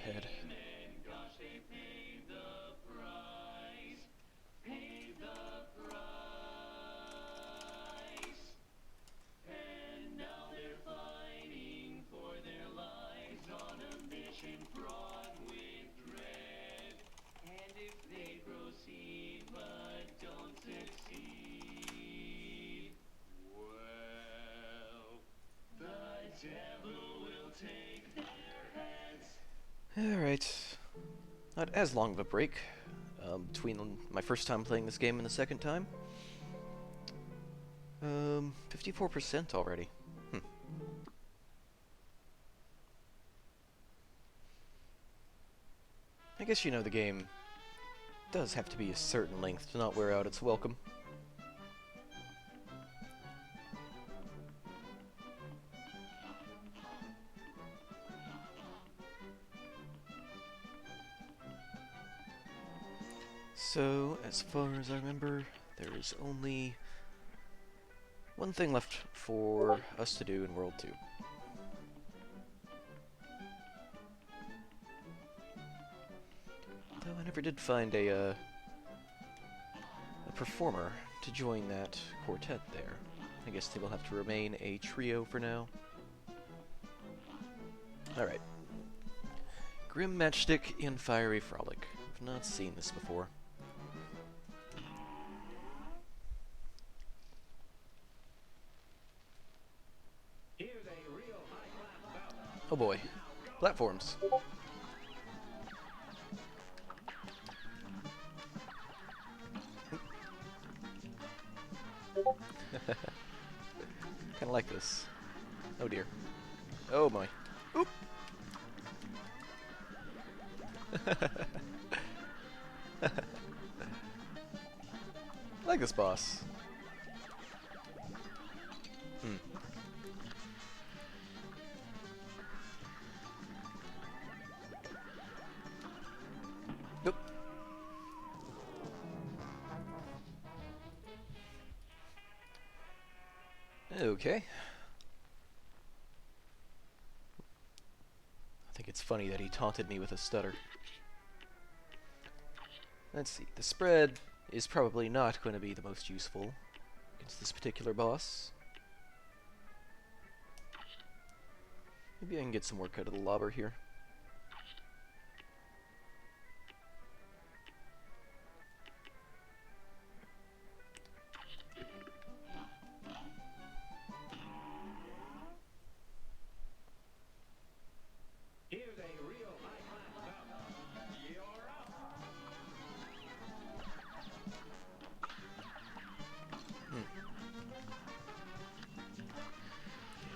Cuphead. Alright. Not as long of a break between my first time playing this game and the second time. 54% already. I guess you know the game does have to be a certain length to not wear out its welcome. So, as far as I remember, there is only one thing left for us to do in World 2. Though I never did find a performer to join that quartet there. I guess they will have to remain a trio for now. Alright. Grim Matchstick in Fiery Frolic. I've not seen this before. Oh boy. Platforms. Kinda like this. Oh dear. Oh my. Oop! I like this boss. Nope. Okay. I think it's funny that he taunted me with a stutter. Let's see. The spread is probably not going to be the most useful against this particular boss. Maybe I can get some work out of the lobber here.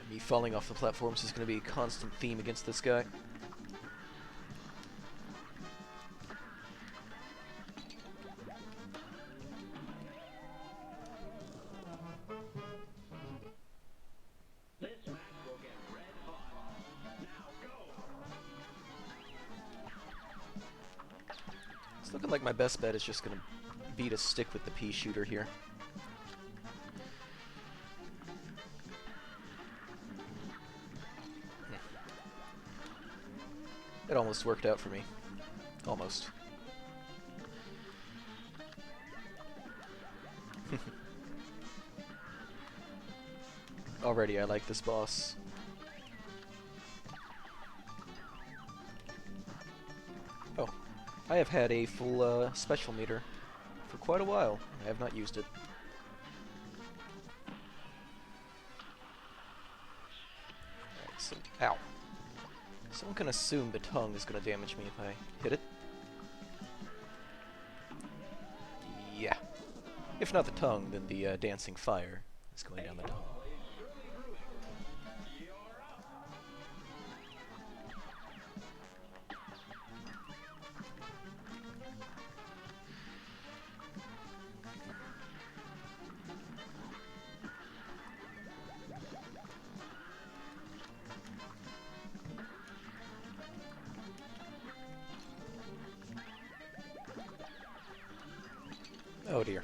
Me falling off the platforms is going to be a constant theme against this guy. It's looking like my best bet is just going to be to stick with the pea shooter here. It almost worked out for me. Almost. Already I like this boss. Oh, I have had a full special meter for quite a while. I have not used it. Alright, so, ow. Someone can assume the tongue is going to damage me if I hit it. Yeah. If not the tongue, then the dancing fire is going down the tongue. Oh dear.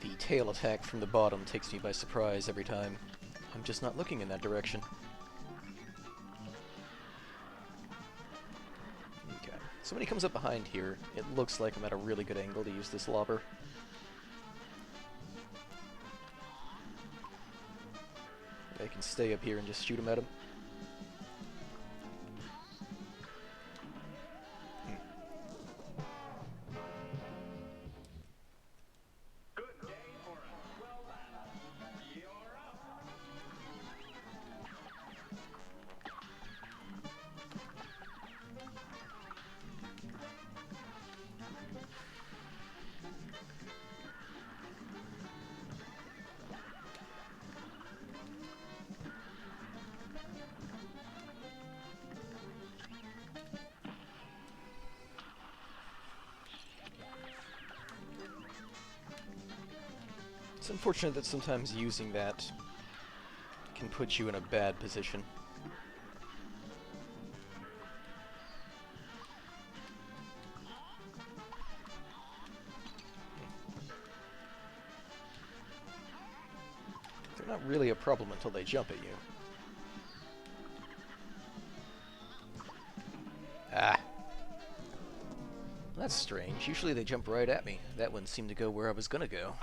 The tail attack from the bottom takes me by surprise every time. I'm just not looking in that direction. So when he comes up behind here, it looks like I'm at a really good angle to use this lobber. I can stay up here and just shoot him at him. It's unfortunate that sometimes using that can put you in a bad position. They're not really a problem until they jump at you. Ah. That's strange. Usually they jump right at me. That one seemed to go where I was gonna go.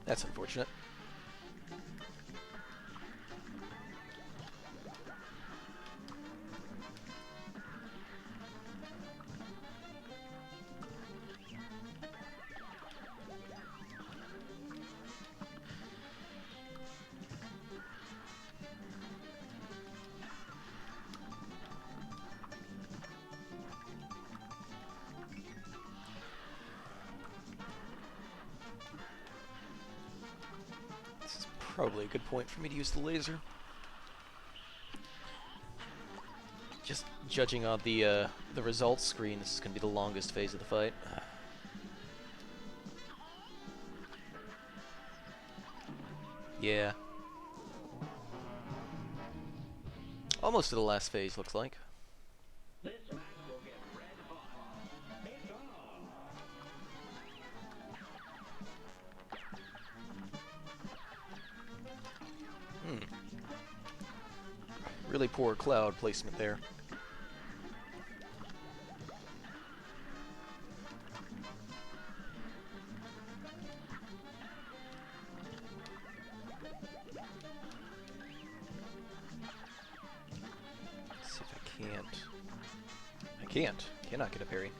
That's unfortunate. Probably a good point for me to use the laser. Just judging on the results screen, this is going to be the longest phase of the fight. Yeah. Almost to the last phase, looks like. Really poor cloud placement there. Let's see if I can't. I can't. Cannot get a parry.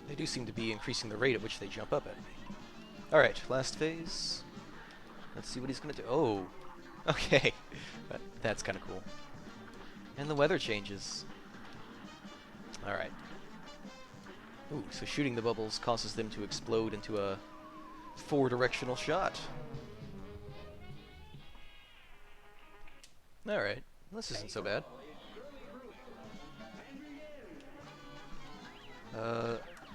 They do seem to be increasing the rate at which they jump up at me. Alright, last phase. Let's see what he's gonna do. Oh! Okay. That's kinda cool. And the weather changes. Alright. Ooh, so shooting the bubbles causes them to explode into a four-directional shot. Alright. This isn't so bad.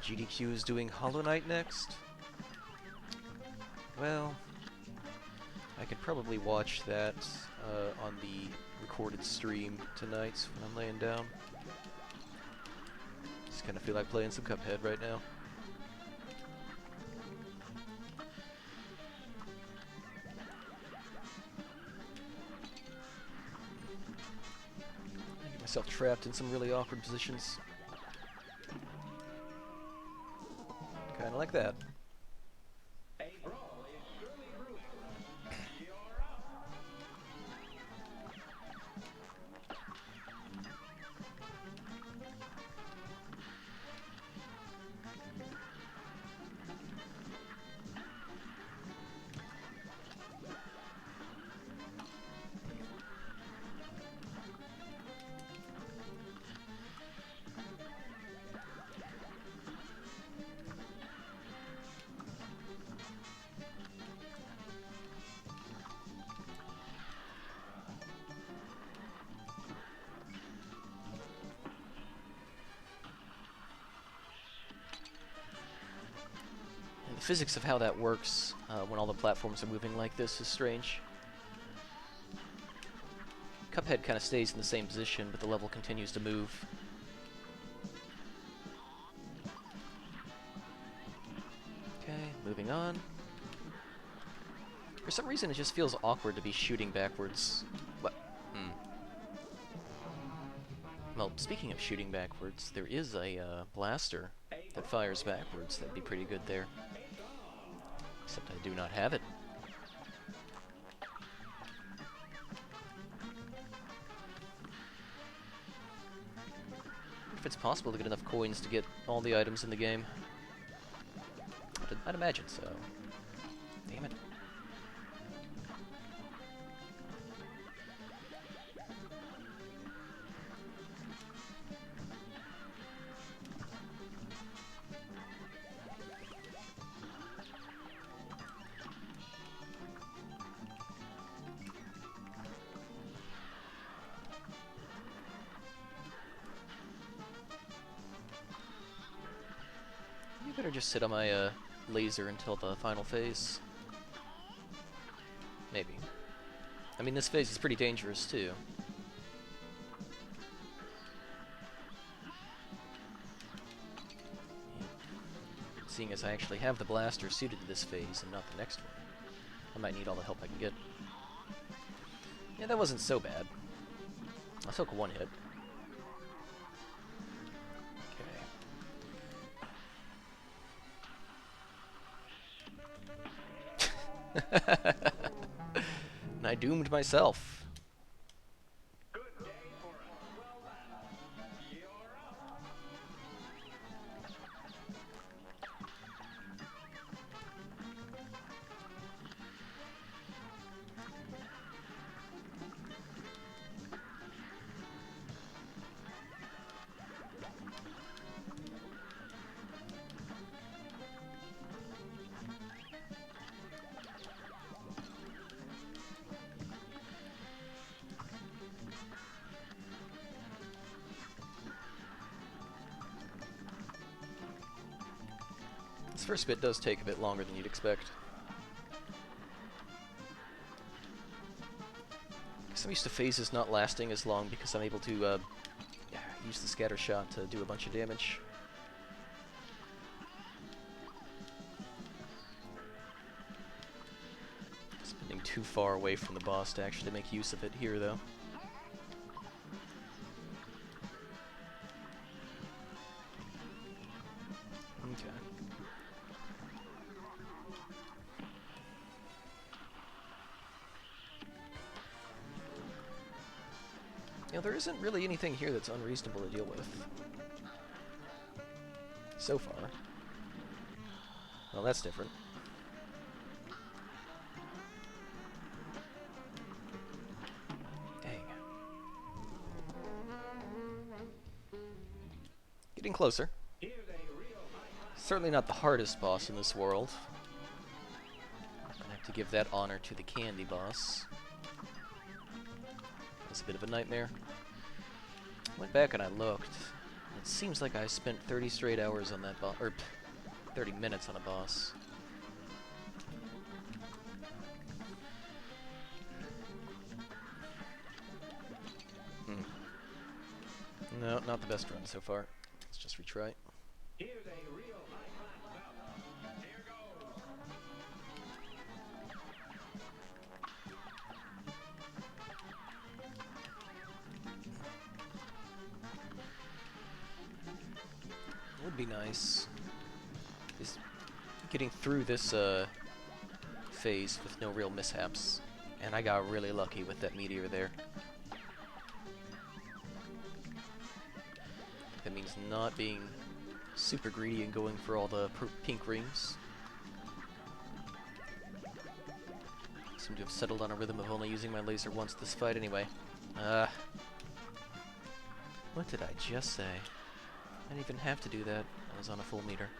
GDQ is doing Hollow Knight next. Well, I could probably watch that on the recorded stream tonight when I'm laying down. Just kind of feel like playing some Cuphead right now. I get myself trapped in some really awkward positions. Kinda like that. physics of how that works when all the platforms are moving like this is strange. Cuphead kind of stays in the same position, but the level continues to move. Okay, moving on. For some reason, it just feels awkward to be shooting backwards. What? Well, speaking of shooting backwards, there is a blaster that fires backwards. That'd be pretty good there. Except I do not have it. If it's possible to get enough coins to get all the items in the game. I'd imagine so. Damn it. You better just sit on my laser until the final phase. Maybe. I mean, this phase is pretty dangerous, too. Seeing as I actually have the blaster suited to this phase and not the next one, I might need all the help I can get. Yeah, that wasn't so bad. I took one hit. Okay. And I doomed myself. This first bit does take a bit longer than you'd expect. I'm used to phases not lasting as long because I'm able to use the scatter shot to do a bunch of damage. Spending too far away from the boss to actually make use of it here, though. Okay. You know, there isn't really anything here that's unreasonable to deal with. So far. Well, that's different. Dang. Getting closer. Certainly not the hardest boss in this world. I have to give that honor to the candy boss. It's a bit of a nightmare. I went back and I looked. It seems like I spent 30 straight hours on that boss, or 30 minutes on a boss. No, not the best run so far. Let's just retry. Would be nice. Just getting through this phase with no real mishaps. And I got really lucky with that meteor there. That means not being super greedy and going for all the pink rings. Seem to have settled on a rhythm of only using my laser once this fight anyway. What did I just say? I didn't even have to do that. I was on a full meter.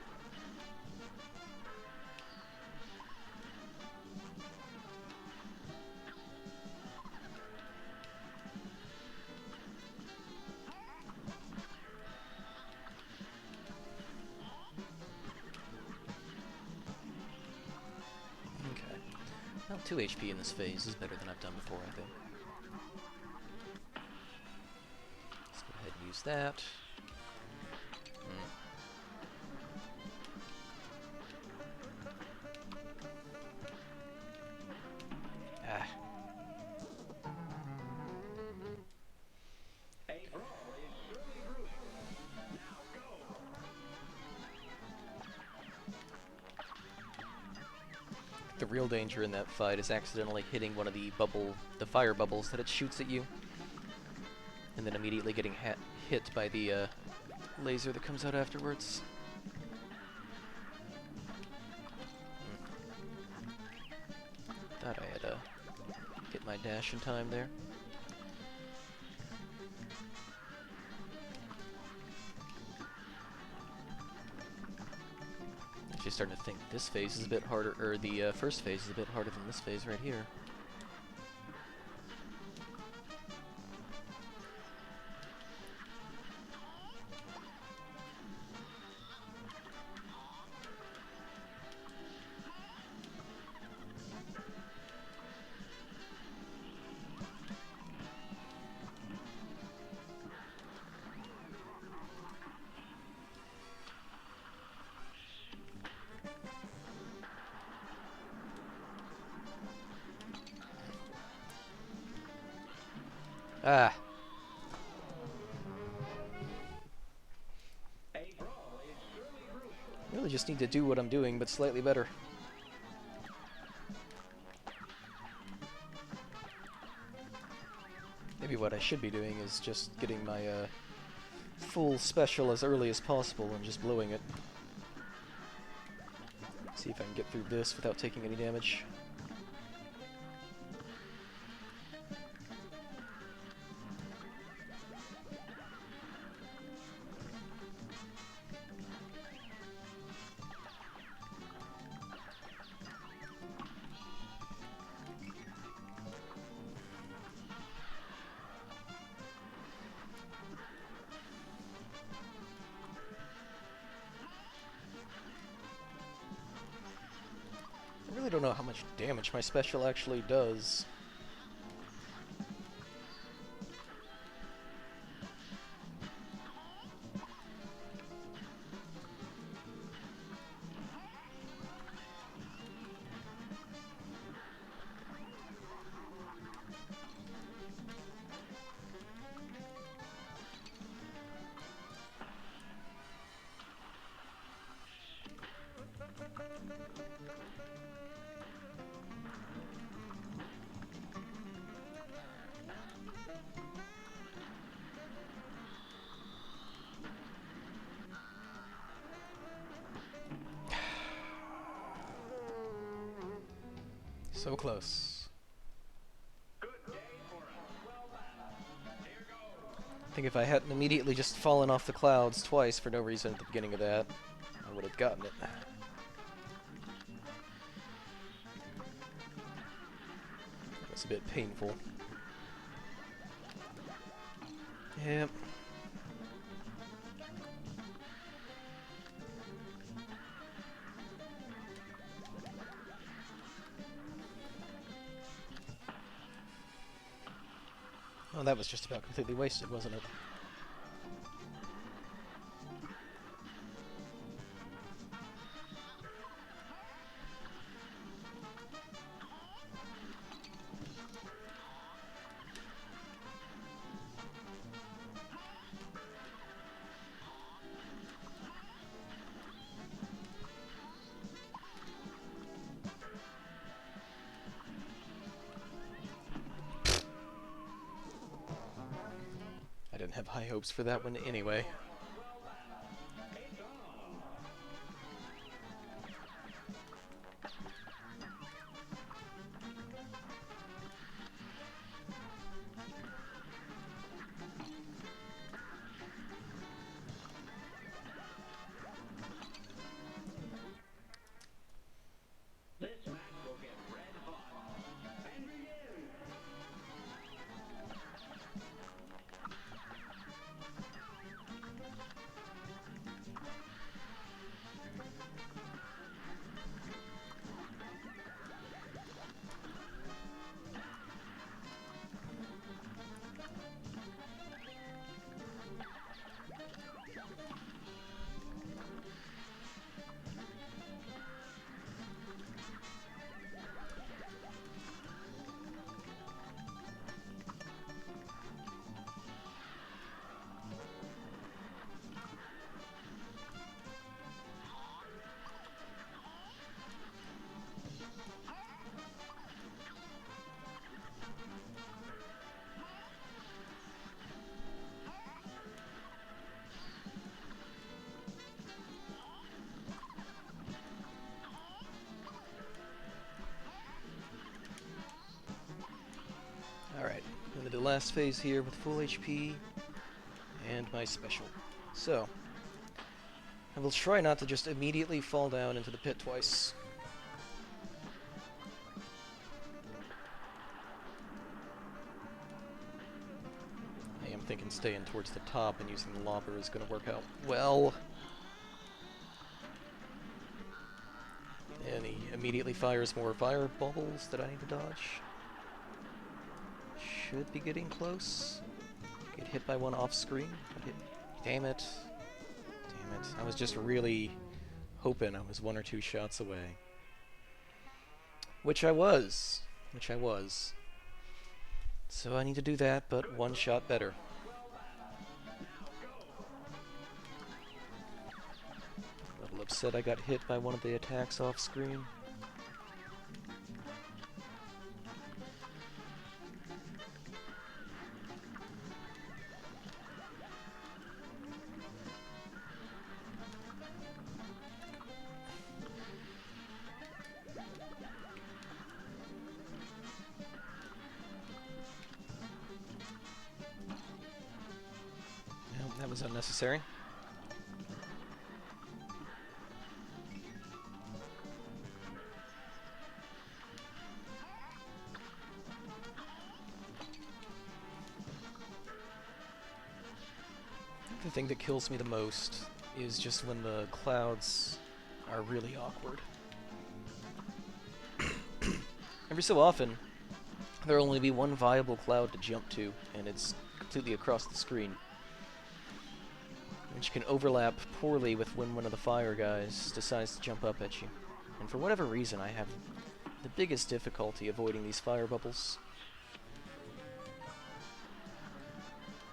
Well, 2 HP in this phase is better than I've done before, I think. Let's go ahead and use that. Ah. The real danger in that fight is accidentally hitting one of the fire bubbles that it shoots at you, and then immediately getting hit by the laser that comes out afterwards. Thought I had hit my dash in time there. Actually starting to think this phase is a bit harder, or the first phase is a bit harder than this phase right here. Ah. Really just need to do what I'm doing, but slightly better. Maybe what I should be doing is just getting my full special as early as possible and just blowing it. See if I can get through this without taking any damage. I really don't know how much damage my special actually does. So close. I think if I hadn't immediately just fallen off the clouds twice for no reason at the beginning of that, I would have gotten it. That's a bit painful. Yep. Well, that was just about completely wasted, wasn't it? I didn't have high hopes for that one anyway. last phase here with full HP and my special. So, I will try not to just immediately fall down into the pit twice. I am thinking staying towards the top and using the lobber is going to work out well. And he immediately fires more fire bubbles that I need to dodge. Should be getting close. Get hit by one off screen. Damn it. Damn it. I was just really hoping I was 1 or 2 shots away. Which I was. So I need to do that, but 1 shot better. A little upset I got hit by one of the attacks off screen. That was unnecessary. The thing that kills me the most is just when the clouds are really awkward. Every so often, there'll only be one viable cloud to jump to, and it's completely across the screen, which can overlap poorly with when one of the fire guys decides to jump up at you. And for whatever reason, I have the biggest difficulty avoiding these fire bubbles.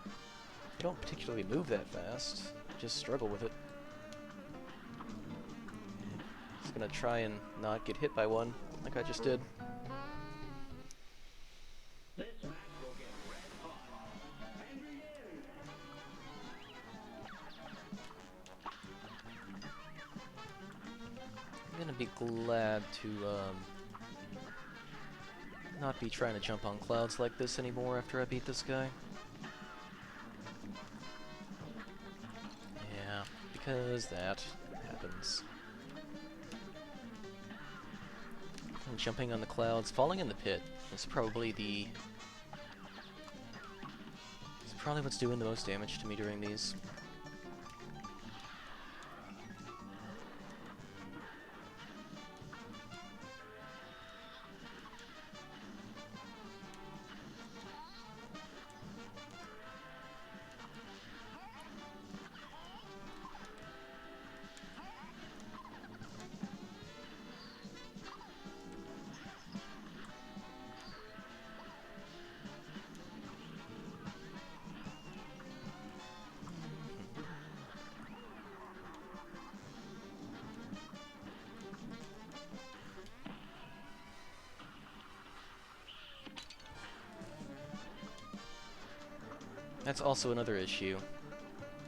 I don't particularly move that fast, I just struggle with it. Just gonna try and not get hit by one, like I just did. I'm gonna be glad to not be trying to jump on clouds like this anymore after I beat this guy. Yeah, because that happens. And jumping on the clouds, falling in the pit is probably what's doing the most damage to me during these. That's also another issue.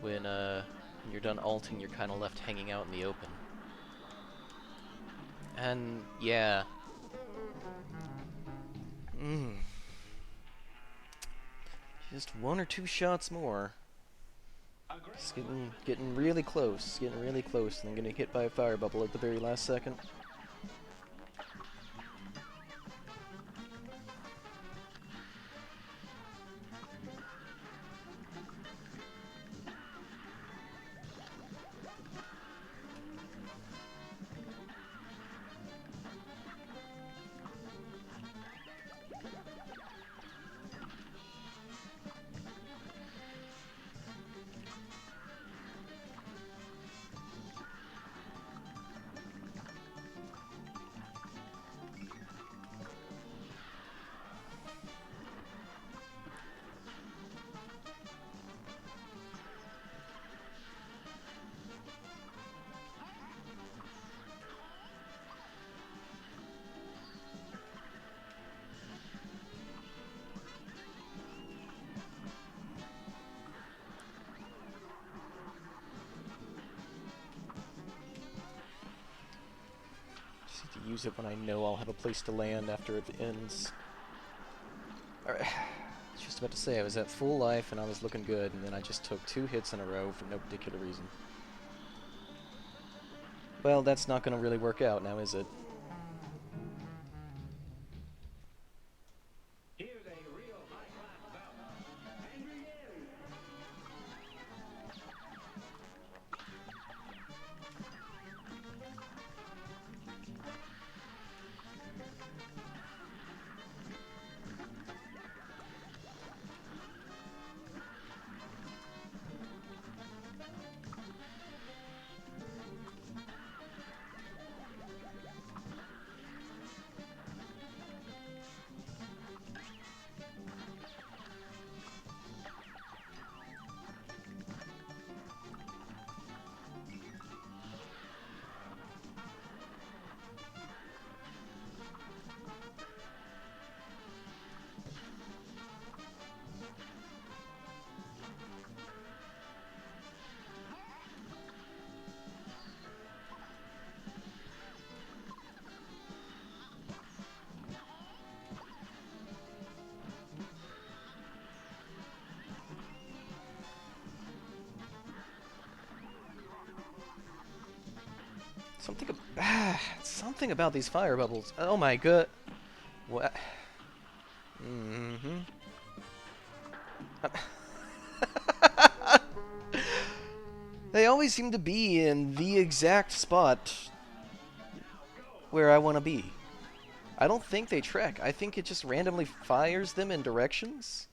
When you're done ulting, you're kind of left hanging out in the open. And yeah. Just 1 or 2 shots more. Just getting really close, and then getting hit by a fire bubble at the very last second. Use it when I know I'll have a place to land after it ends. Alright. I was just about to say, I was at full life and I was looking good, and then I just took 2 hits in a row for no particular reason. Well, that's not going to really work out now, is it? Something about these fire bubbles. Oh my god. What? Mm-hmm. They always seem to be in the exact spot where I want to be. I don't think they trek. I think it just randomly fires them in directions.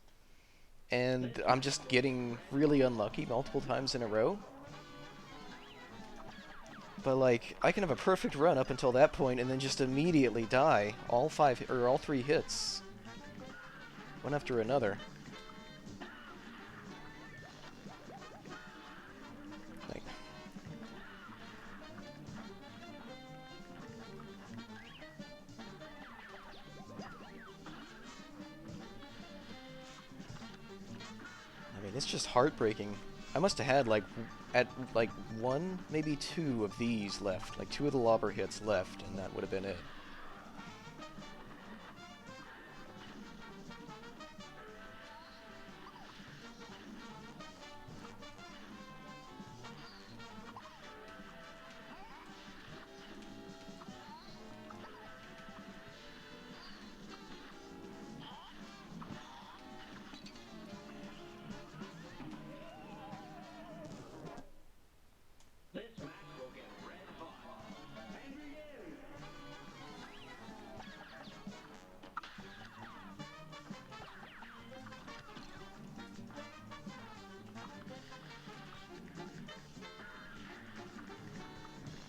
And I'm just getting really unlucky multiple times in a row. But like, I can have a perfect run up until that point and then just immediately die. All 3 hits. One after another. Like, I mean, it's just heartbreaking. I must have had like like 1, maybe 2 of these left, like 2 of the lobber hits left, and that would have been it.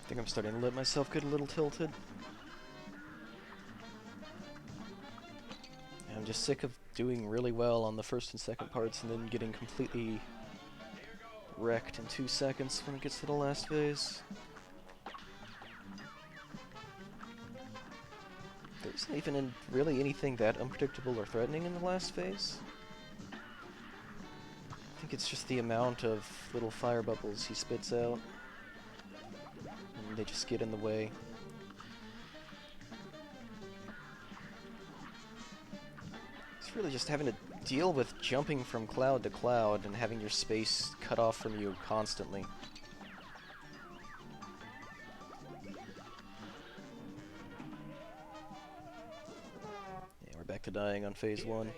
I think I'm starting to let myself get a little tilted. I'm just sick of doing really well on the first and second parts and then getting completely wrecked in 2 seconds when it gets to the last phase. There isn't even really anything that unpredictable or threatening in the last phase. I think it's just the amount of little fire bubbles he spits out. And they just get in the way. It's really just having to deal with jumping from cloud to cloud and having your space cut off from you constantly. Yeah, we're back to dying on phase 1.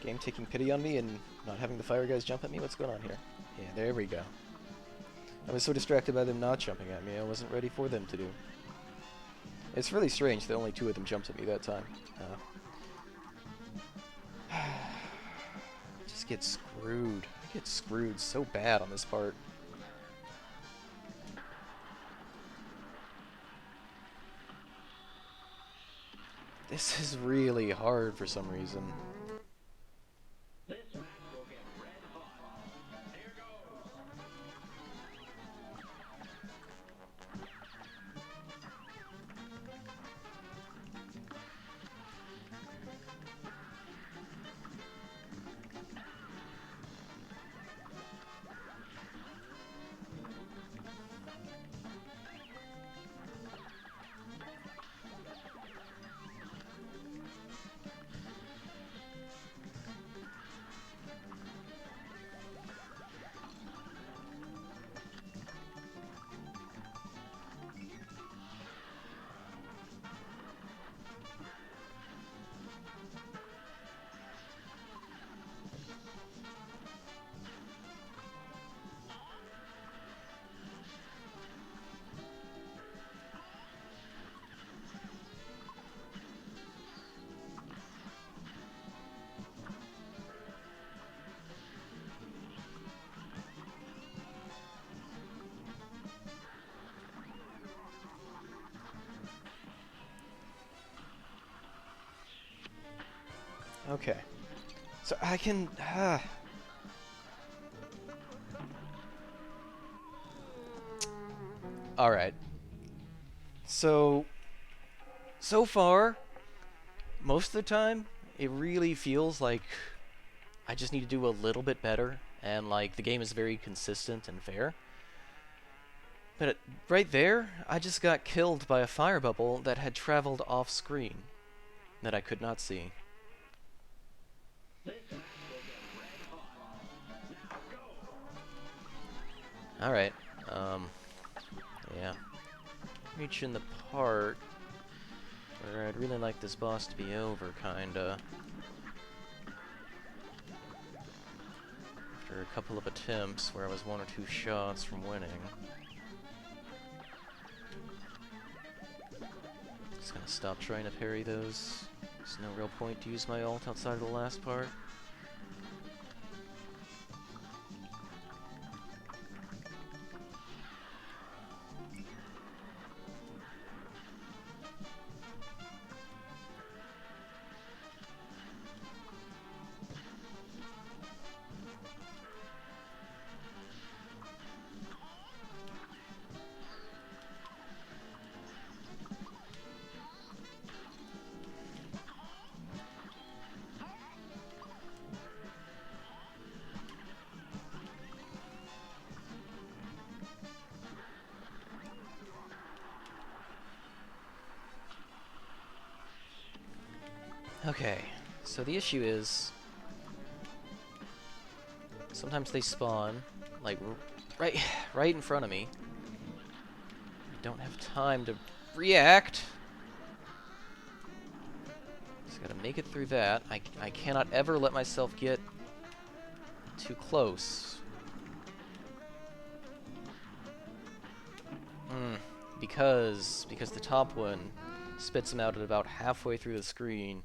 Game taking pity on me and not having the fire guys jump at me? What's going on here? Yeah, there we go. I was so distracted by them not jumping at me, I wasn't ready for them to do. It's really strange that only 2 of them jumped at me that time. Just get screwed. I get screwed so bad on this part. This is really hard for some reason. Okay. So I can... Alright. So far, most of the time, it really feels like I just need to do a little bit better, and like the game is very consistent and fair. But right there, I just got killed by a fire bubble that had traveled off screen that I could not see. Alright, yeah. Reaching the part where I'd really like this boss to be over, kinda. After a couple of attempts where I was 1 or 2 shots from winning. Just gonna stop trying to parry those. There's no real point to use my ult outside of the last part. Okay, so the issue is sometimes they spawn like right in front of me. I don't have time to react. Just gotta make it through that. I cannot ever let myself get too close. Because the top one spits them out at about halfway through the screen.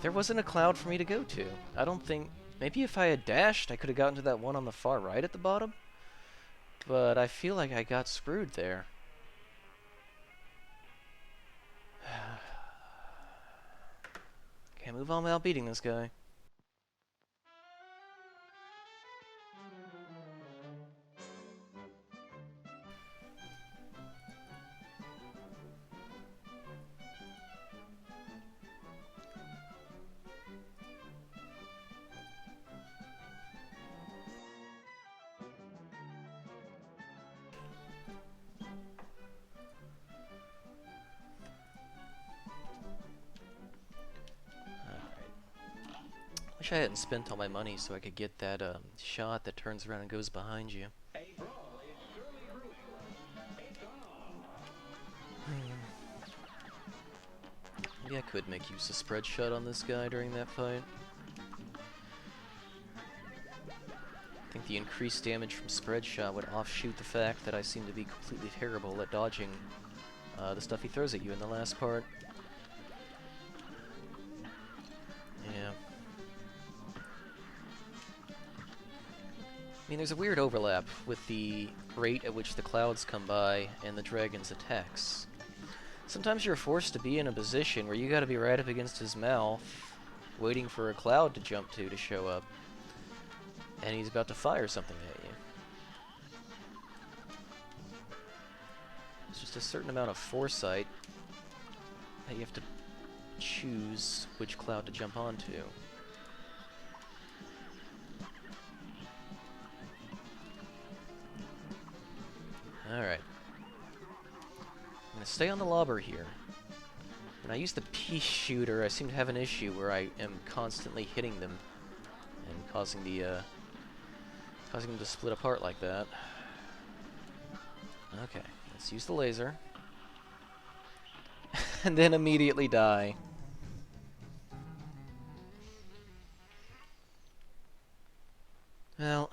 There wasn't a cloud for me to go to. I don't think... Maybe if I had dashed, I could have gotten to that one on the far right at the bottom. But I feel like I got screwed there. Can't move on without beating this guy. Wish I hadn't spent all my money so I could get that shot that turns around and goes behind you. Maybe I could make use of spread shot on this guy during that fight. I think the increased damage from spread shot would offshoot the fact that I seem to be completely terrible at dodging the stuff he throws at you in the last part. Yeah. I mean, there's a weird overlap with the rate at which the clouds come by and the dragon's attacks. Sometimes you're forced to be in a position where you gotta be right up against his mouth, waiting for a cloud to jump to show up, and he's about to fire something at you. There's just a certain amount of foresight that you have to choose which cloud to jump onto. Alright. I'm gonna stay on the lobber here. When I use the pea shooter, I seem to have an issue where I am constantly hitting them and causing them to split apart like that. Okay, let's use the laser. And then immediately die. Well,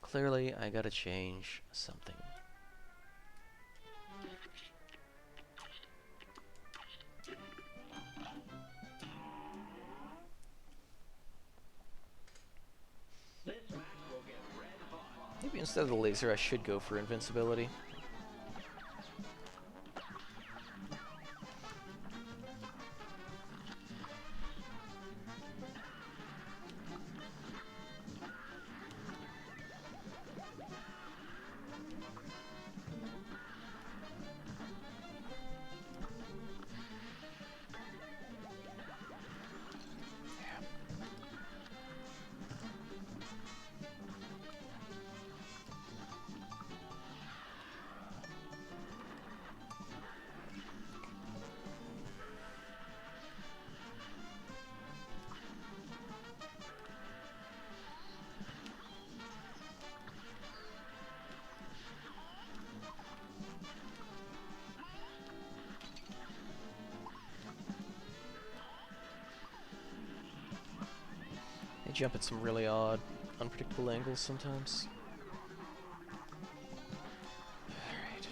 clearly I gotta change something. Maybe instead of the laser I should go for invincibility. They jump at some really odd, unpredictable angles sometimes. Alright.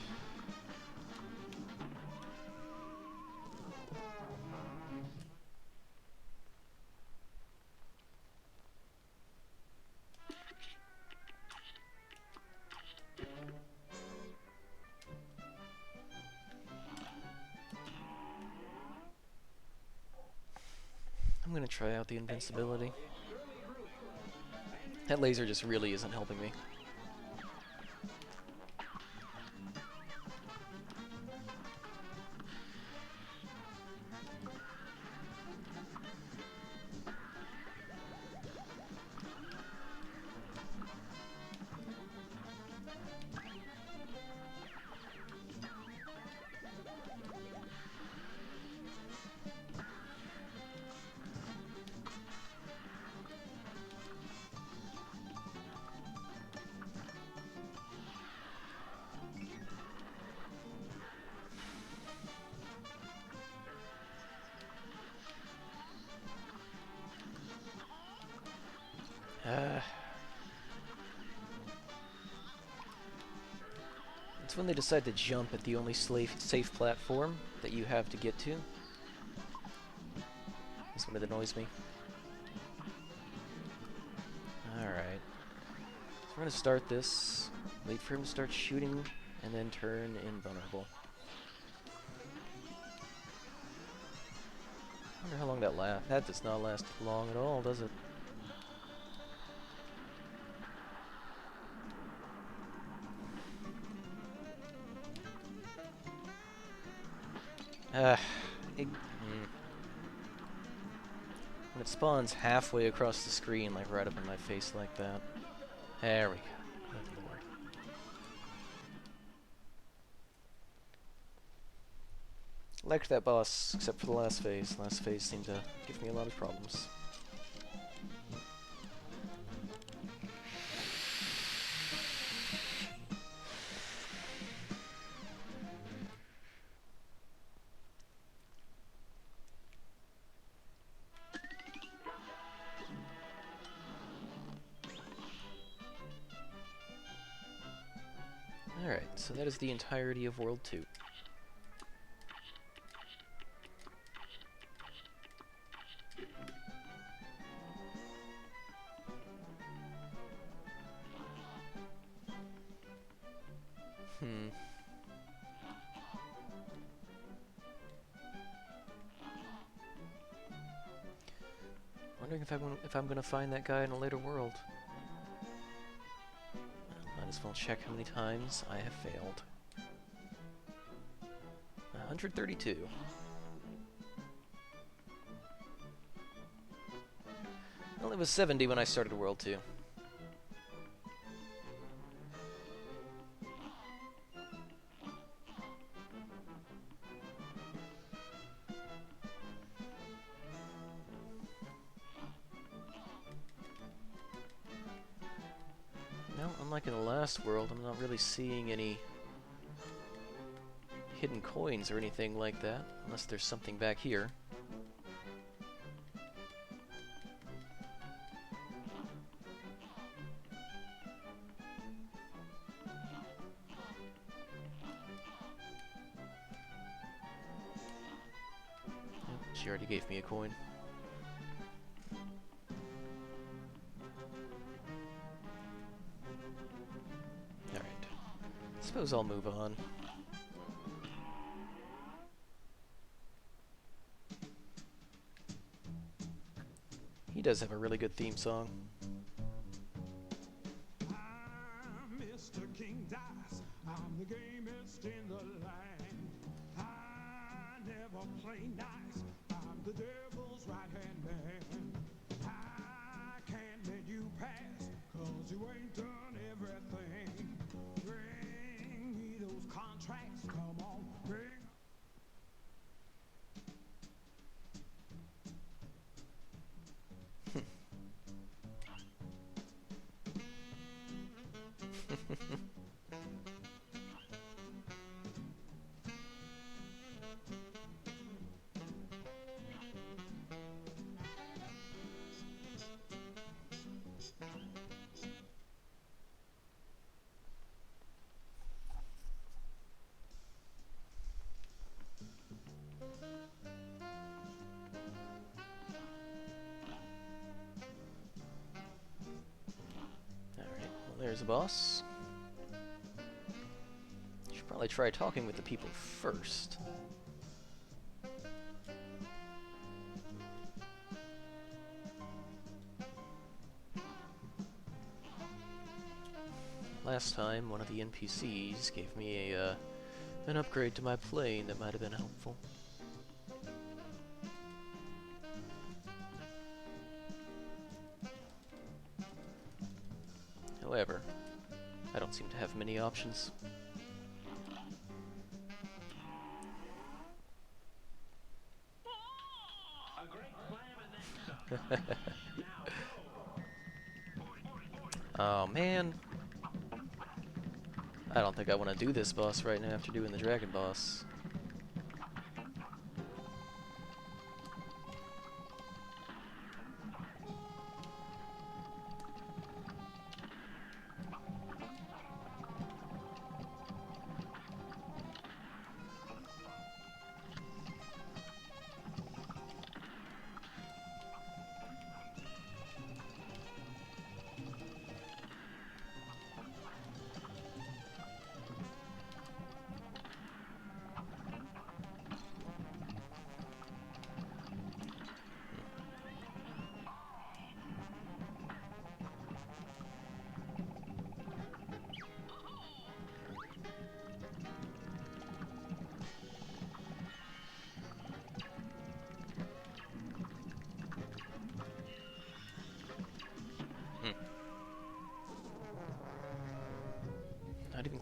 I'm gonna try out the invincibility. That laser just really isn't helping me. It's when they decide to jump at the only safe platform that you have to get to. is when it annoys me. Alright. So we're gonna start this, wait for him to start shooting, and then turn invulnerable. I wonder how long that lasts. That does not last long at all, does it? When it spawns halfway across the screen, like right up in my face like that. There we go. Good lord. Liked that boss, except for the last phase. Last phase seemed to give me a lot of problems. Alright, so that is the entirety of World 2. Wondering if I'm gonna find that guy in a later world. Might as well check how many times I have failed. 132. Well, it was 70 when I started World 2. No, unlike in the last world, I'm not really seeing any hidden coins or anything like that, unless there's something back here. Yep, she already gave me a coin. Alright. Suppose I'll move on. He does have a really good theme song. I'm Mr. King Dice. I'm the gamest in the land. I never play nice. I'm the devil's right-hand man. I can't let you pass, 'cause you ain't done everything. Bring me those contracts, come on, bring. There's a boss. Should probably try talking with the people first. Last time, one of the NPCs gave me an upgrade to my plane that might have been helpful. However, I don't seem to have many options. Oh man. I don't think I want to do this boss right now after doing the dragon boss.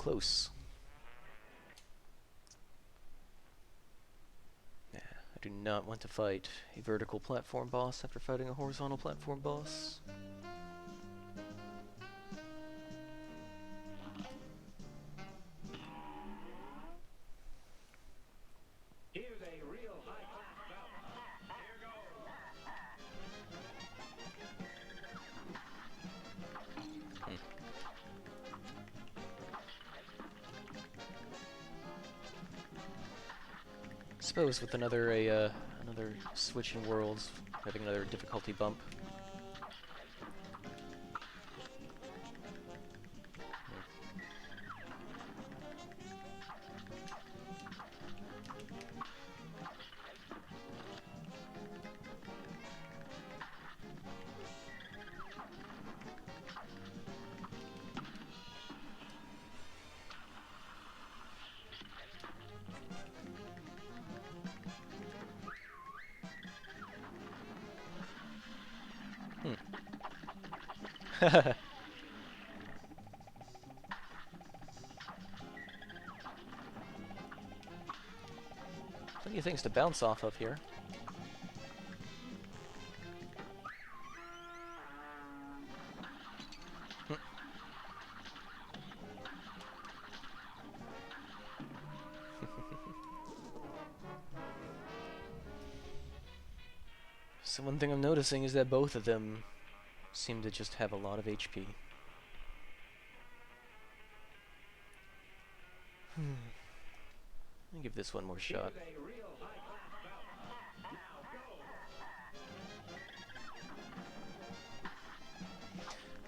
close. Yeah, I do not want to fight a vertical platform boss after fighting a horizontal platform boss. Here's a real high-class bout. Here goes. Suppose with another another switch in worlds, having another difficulty bump. Plenty of things to bounce off of here. So one thing I'm noticing is that both of them seem to just have a lot of HP. Let me give this one more shot. Here's a real high-class bout. Now go.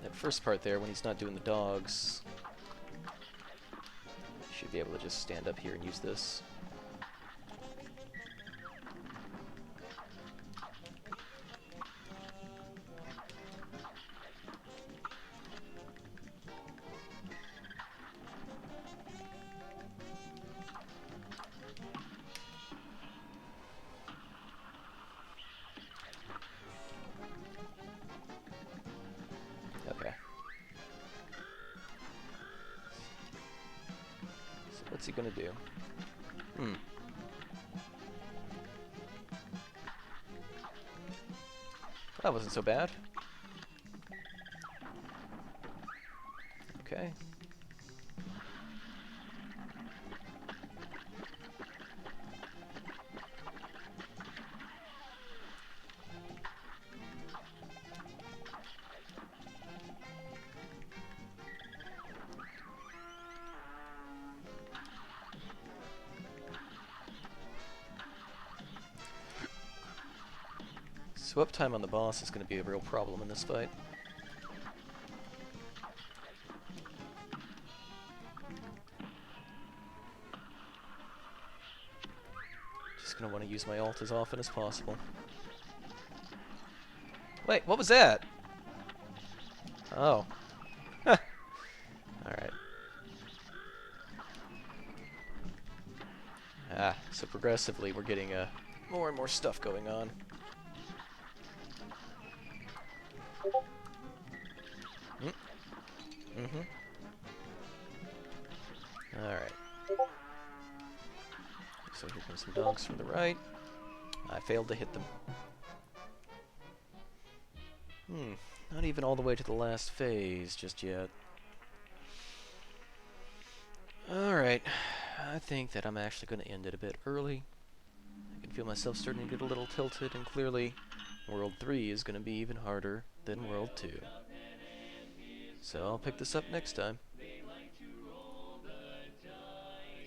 That first part there, when he's not doing the dogs, should be able to just stand up here and use this. Okay. So what's he gonna do? That wasn't so bad. Okay. So uptime on the boss is going to be a real problem in this fight. Just going to want to use my ult as often as possible. Wait, what was that? Oh. Alright. So progressively we're getting more and more stuff going on. Alright. So here comes some dogs from the right. I failed to hit them. Not even all the way to the last phase just yet. Alright. I think that I'm actually going to end it a bit early. I can feel myself starting to get a little tilted, and clearly World 3 is going to be even harder than World 2. So I'll pick this up next time.